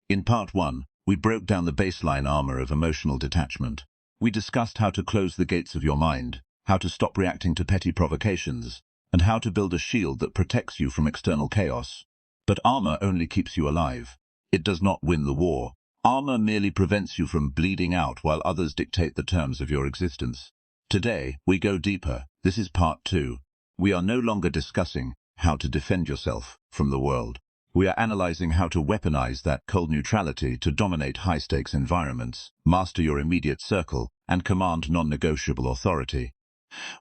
In Part 1, we broke down the baseline armor of emotional detachment. We discussed how to close the gates of your mind, how to stop reacting to petty provocations, and how to build a shield that protects you from external chaos. But armor only keeps you alive. It does not win the war. Armor merely prevents you from bleeding out while others dictate the terms of your existence. Today, we go deeper. This is Part 2. We are no longer discussing how to defend yourself from the world. We are analyzing how to weaponize that cold neutrality to dominate high-stakes environments, master your immediate circle, and command non-negotiable authority.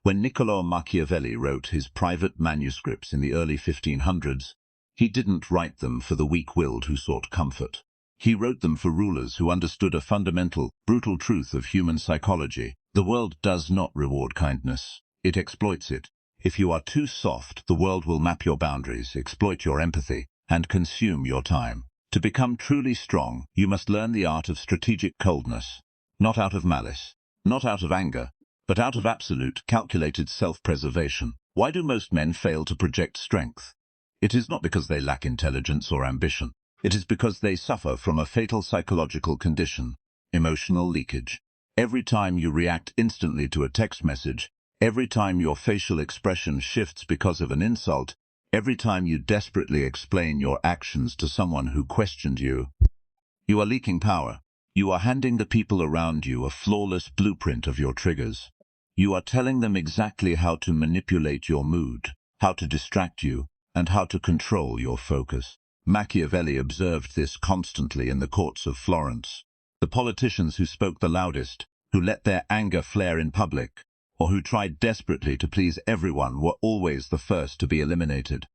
When Niccolò Machiavelli wrote his private manuscripts in the early 1500s, he didn't write them for the weak-willed who sought comfort. He wrote them for rulers who understood a fundamental, brutal truth of human psychology. The world does not reward kindness. It exploits it. If you are too soft, the world will map your boundaries, exploit your empathy, and consume your time. To become truly strong, you must learn the art of strategic coldness, not out of malice, not out of anger, but out of absolute, calculated self-preservation. Why do most men fail to project strength? It is not because they lack intelligence or ambition. It is because they suffer from a fatal psychological condition, emotional leakage. Every time you react instantly to a text message, every time your facial expression shifts because of an insult, every time you desperately explain your actions to someone who questioned you, you are leaking power. You are handing the people around you a flawless blueprint of your triggers. You are telling them exactly how to manipulate your mood, how to distract you, and how to control your focus. Machiavelli observed this constantly in the courts of Florence. The politicians who spoke the loudest, who let their anger flare in public, or who tried desperately to please everyone were always the first to be eliminated.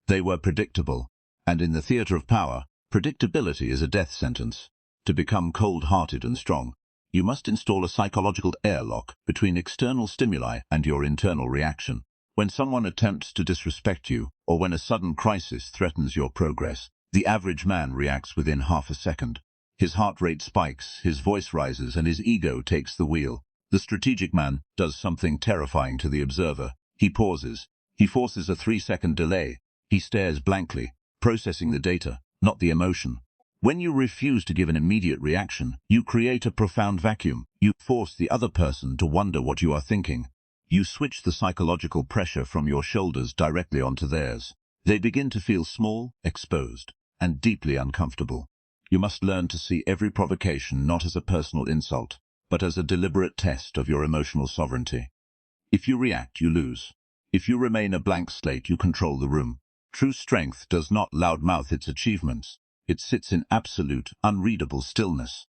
They were predictable, and in the theater of power, predictability is a death sentence. To become cold-hearted and strong, you must install a psychological airlock between external stimuli and your internal reaction. When someone attempts to disrespect you, or when a sudden crisis threatens your progress, the average man reacts within half a second. His heart rate spikes, his voice rises, and his ego takes the wheel. The strategic man does something terrifying to the observer. He pauses. He forces a 3-second delay. He stares blankly, processing the data, not the emotion. When you refuse to give an immediate reaction, you create a profound vacuum. You force the other person to wonder what you are thinking. You switch the psychological pressure from your shoulders directly onto theirs. They begin to feel small, exposed, and deeply uncomfortable. You must learn to see every provocation not as a personal insult, but as a deliberate test of your emotional sovereignty. If you react, you lose. If you remain a blank slate, you control the room. True strength does not loudmouth its achievements. It sits in absolute, unreadable stillness.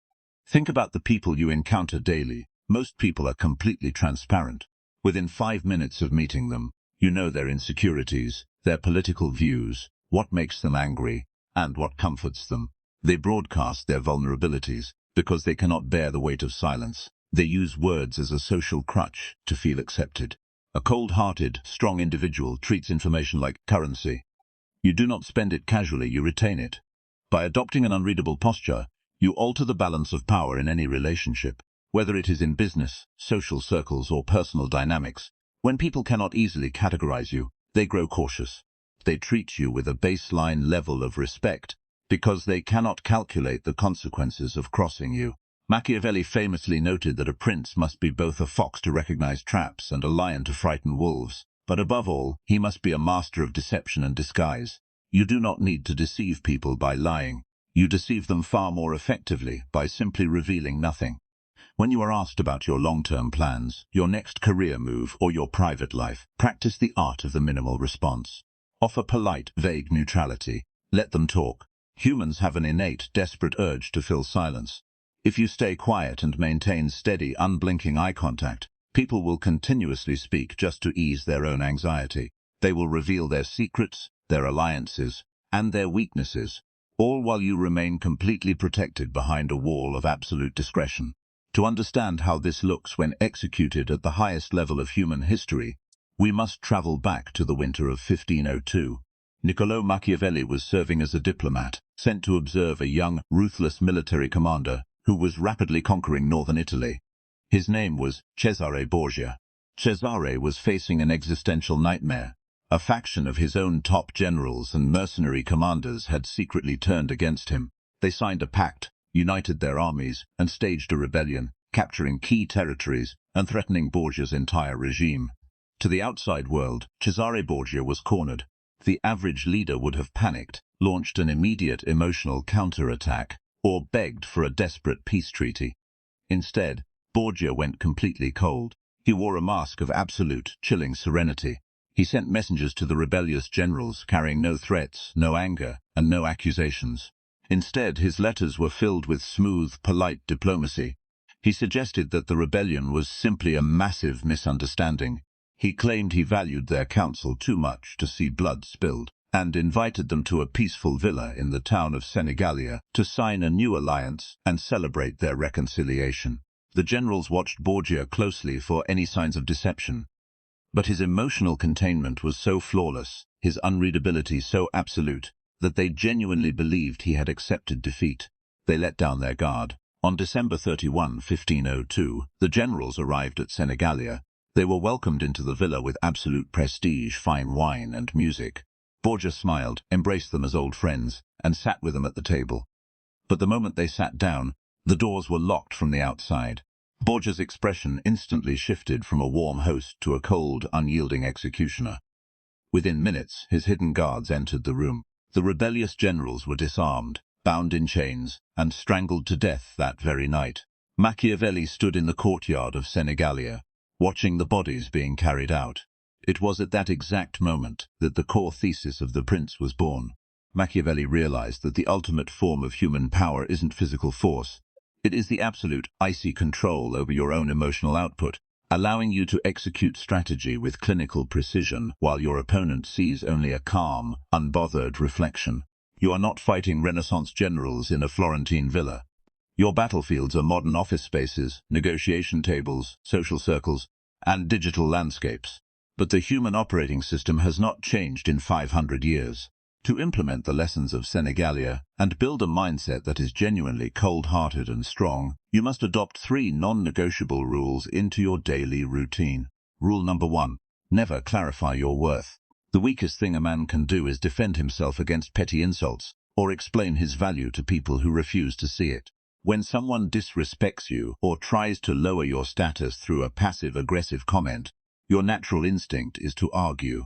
Think about the people you encounter daily. Most people are completely transparent. Within 5 minutes of meeting them, you know their insecurities, their political views, what makes them angry, and what comforts them. They broadcast their vulnerabilities because they cannot bear the weight of silence. They use words as a social crutch to feel accepted. A cold-hearted, strong individual treats information like currency. You do not spend it casually, you retain it. By adopting an unreadable posture, you alter the balance of power in any relationship, whether it is in business, social circles, or personal dynamics. When people cannot easily categorize you, they grow cautious. They treat you with a baseline level of respect because they cannot calculate the consequences of crossing you. Machiavelli famously noted that a prince must be both a fox to recognize traps and a lion to frighten wolves, but above all, he must be a master of deception and disguise. You do not need to deceive people by lying. You deceive them far more effectively by simply revealing nothing. When you are asked about your long-term plans, your next career move, or your private life, practice the art of the minimal response. Offer polite, vague neutrality. Let them talk. Humans have an innate, desperate urge to fill silence. If you stay quiet and maintain steady, unblinking eye contact, people will continuously speak just to ease their own anxiety. They will reveal their secrets, their alliances, and their weaknesses, all while you remain completely protected behind a wall of absolute discretion. To understand how this looks when executed at the highest level of human history, we must travel back to the winter of 1502. Niccolò Machiavelli was serving as a diplomat, sent to observe a young, ruthless military commander who was rapidly conquering northern Italy. His name was Cesare Borgia. Cesare was facing an existential nightmare. A faction of his own top generals and mercenary commanders had secretly turned against him. They signed a pact, united their armies, and staged a rebellion, capturing key territories and threatening Borgia's entire regime. To the outside world, Cesare Borgia was cornered. The average leader would have panicked, launched an immediate emotional counterattack, or begged for a desperate peace treaty. Instead, Borgia went completely cold. He wore a mask of absolute, chilling serenity. He sent messengers to the rebellious generals, carrying no threats, no anger, and no accusations. Instead, his letters were filled with smooth, polite diplomacy. He suggested that the rebellion was simply a massive misunderstanding. He claimed he valued their counsel too much to see blood spilled, and invited them to a peaceful villa in the town of Senigallia to sign a new alliance and celebrate their reconciliation. The generals watched Borgia closely for any signs of deception. But his emotional containment was so flawless, his unreadability so absolute, that they genuinely believed he had accepted defeat. They let down their guard. On December 31, 1502, the generals arrived at Senigallia. They were welcomed into the villa with absolute prestige, fine wine and music. Borgia smiled, embraced them as old friends, and sat with them at the table. But the moment they sat down, the doors were locked from the outside. Borgia's expression instantly shifted from a warm host to a cold, unyielding executioner. Within minutes, his hidden guards entered the room. The rebellious generals were disarmed, bound in chains, and strangled to death that very night. Machiavelli stood in the courtyard of Senigallia, watching the bodies being carried out. It was at that exact moment that the core thesis of The Prince was born. Machiavelli realized that the ultimate form of human power isn't physical force. It is the absolute, icy control over your own emotional output, allowing you to execute strategy with clinical precision while your opponent sees only a calm, unbothered reflection. You are not fighting Renaissance generals in a Florentine villa. Your battlefields are modern office spaces, negotiation tables, social circles, and digital landscapes. But the human operating system has not changed in 500 years. To implement the lessons of Senigallia and build a mindset that is genuinely cold-hearted and strong, you must adopt 3 non-negotiable rules into your daily routine. Rule number 1. Never clarify your worth. The weakest thing a man can do is defend himself against petty insults or explain his value to people who refuse to see it. When someone disrespects you or tries to lower your status through a passive-aggressive comment, your natural instinct is to argue.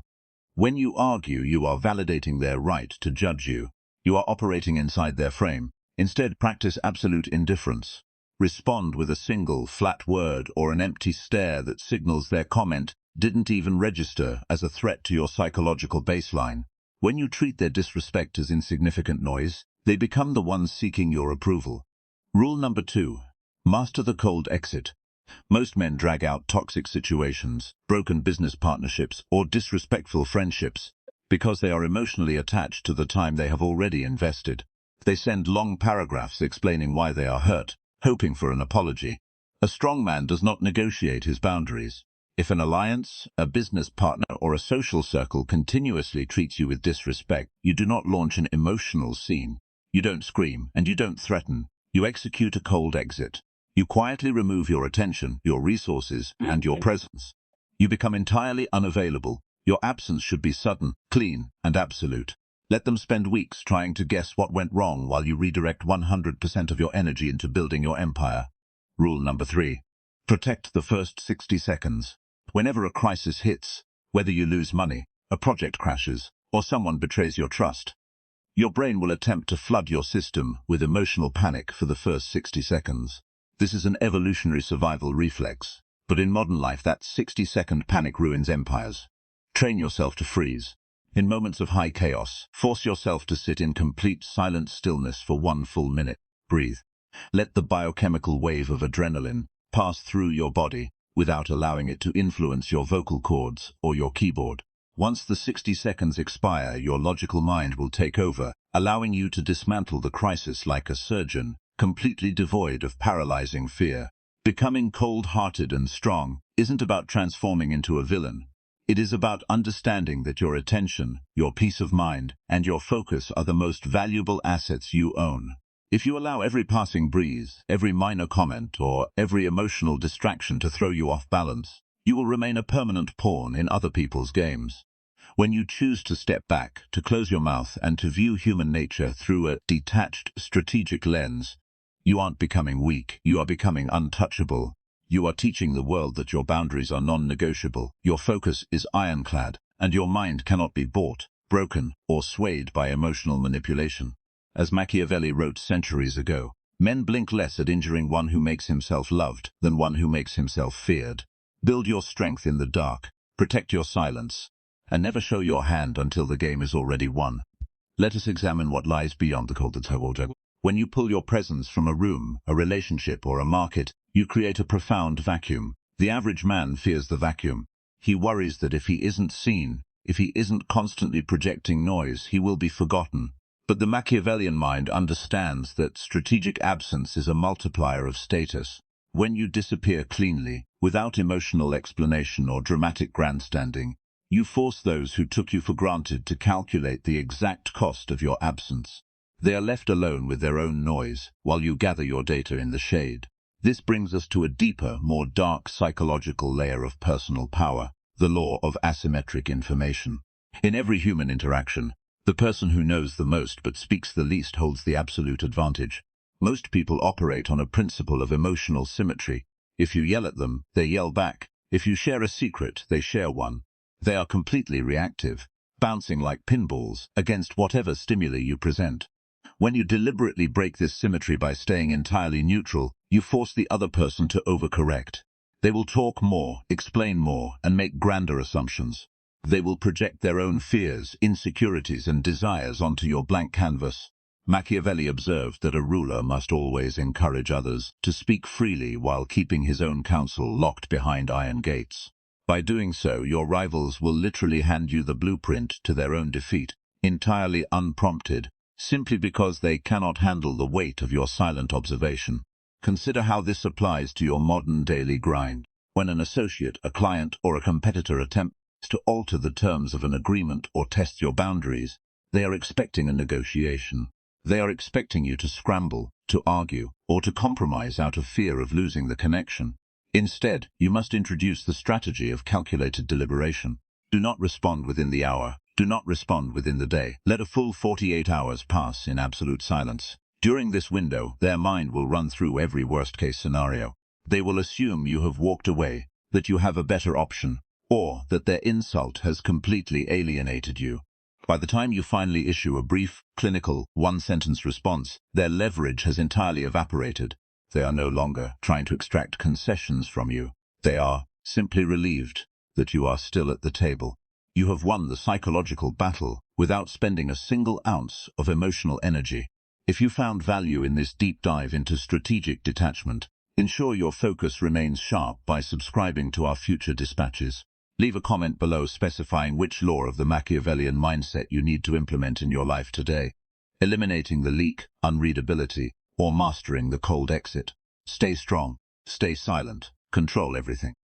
When you argue, you are validating their right to judge you. You are operating inside their frame. Instead, practice absolute indifference. Respond with a single, flat word or an empty stare that signals their comment didn't even register as a threat to your psychological baseline. When you treat their disrespect as insignificant noise, they become the ones seeking your approval. Rule number 2. Master the cold exit. Most men drag out toxic situations, broken business partnerships, or disrespectful friendships because they are emotionally attached to the time they have already invested. They send long paragraphs explaining why they are hurt, hoping for an apology. A strong man does not negotiate his boundaries. If an alliance, a business partner, or a social circle continuously treats you with disrespect, you do not launch an emotional scene. You don't scream, and you don't threaten. You execute a cold exit. You quietly remove your attention, your resources, and your presence. You become entirely unavailable. Your absence should be sudden, clean, and absolute. Let them spend weeks trying to guess what went wrong while you redirect 100% of your energy into building your empire. Rule number 3. Protect the first 60 seconds. Whenever a crisis hits, whether you lose money, a project crashes, or someone betrays your trust, your brain will attempt to flood your system with emotional panic for the first 60 seconds. This is an evolutionary survival reflex, but in modern life that 60-second panic ruins empires. Train yourself to freeze. In moments of high chaos, force yourself to sit in complete silent stillness for 1 full minute. Breathe. Let the biochemical wave of adrenaline pass through your body without allowing it to influence your vocal cords or your keyboard. Once the 60 seconds expire, your logical mind will take over, allowing you to dismantle the crisis like a surgeon, completely devoid of paralyzing fear. Becoming cold-hearted and strong isn't about transforming into a villain. It is about understanding that your attention, your peace of mind, and your focus are the most valuable assets you own. If you allow every passing breeze, every minor comment, or every emotional distraction to throw you off balance, you will remain a permanent pawn in other people's games. When you choose to step back, to close your mouth, and to view human nature through a detached, strategic lens, you aren't becoming weak, you are becoming untouchable. You are teaching the world that your boundaries are non-negotiable, your focus is ironclad, and your mind cannot be bought, broken, or swayed by emotional manipulation. As Machiavelli wrote centuries ago, men blink less at injuring one who makes himself loved than one who makes himself feared. Build your strength in the dark, protect your silence, and never show your hand until the game is already won. Let us examine what lies beyond the cold detachment. When you pull your presence from a room, a relationship, or a market, you create a profound vacuum. The average man fears the vacuum. He worries that if he isn't seen, if he isn't constantly projecting noise, he will be forgotten. But the Machiavellian mind understands that strategic absence is a multiplier of status. When you disappear cleanly, without emotional explanation or dramatic grandstanding, you force those who took you for granted to calculate the exact cost of your absence. They are left alone with their own noise, while you gather your data in the shade. This brings us to a deeper, more dark psychological layer of personal power, the law of asymmetric information. In every human interaction, the person who knows the most but speaks the least holds the absolute advantage. Most people operate on a principle of emotional symmetry. If you yell at them, they yell back. If you share a secret, they share one. They are completely reactive, bouncing like pinballs against whatever stimuli you present. When you deliberately break this symmetry by staying entirely neutral, you force the other person to overcorrect. They will talk more, explain more, and make grander assumptions. They will project their own fears, insecurities, and desires onto your blank canvas. Machiavelli observed that a ruler must always encourage others to speak freely while keeping his own counsel locked behind iron gates. By doing so, your rivals will literally hand you the blueprint to their own defeat, entirely unprompted, simply because they cannot handle the weight of your silent observation. Consider how this applies to your modern daily grind. When an associate, a client, or a competitor attempts to alter the terms of an agreement or test your boundaries, they are expecting a negotiation. They are expecting you to scramble, to argue, or to compromise out of fear of losing the connection. Instead, you must introduce the strategy of calculated deliberation. Do not respond within the hour. Do not respond within the day. Let a full 48 hours pass in absolute silence. During this window, their mind will run through every worst-case scenario. They will assume you have walked away, that you have a better option, or that their insult has completely alienated you. By the time you finally issue a brief, clinical, one-sentence response, their leverage has entirely evaporated. They are no longer trying to extract concessions from you. They are simply relieved that you are still at the table. You have won the psychological battle without spending a single ounce of emotional energy. If you found value in this deep dive into strategic detachment, ensure your focus remains sharp by subscribing to our future dispatches. Leave a comment below specifying which law of the Machiavellian mindset you need to implement in your life today. Eliminating the leak, unreadability, or mastering the cold exit. Stay strong, stay silent, control everything.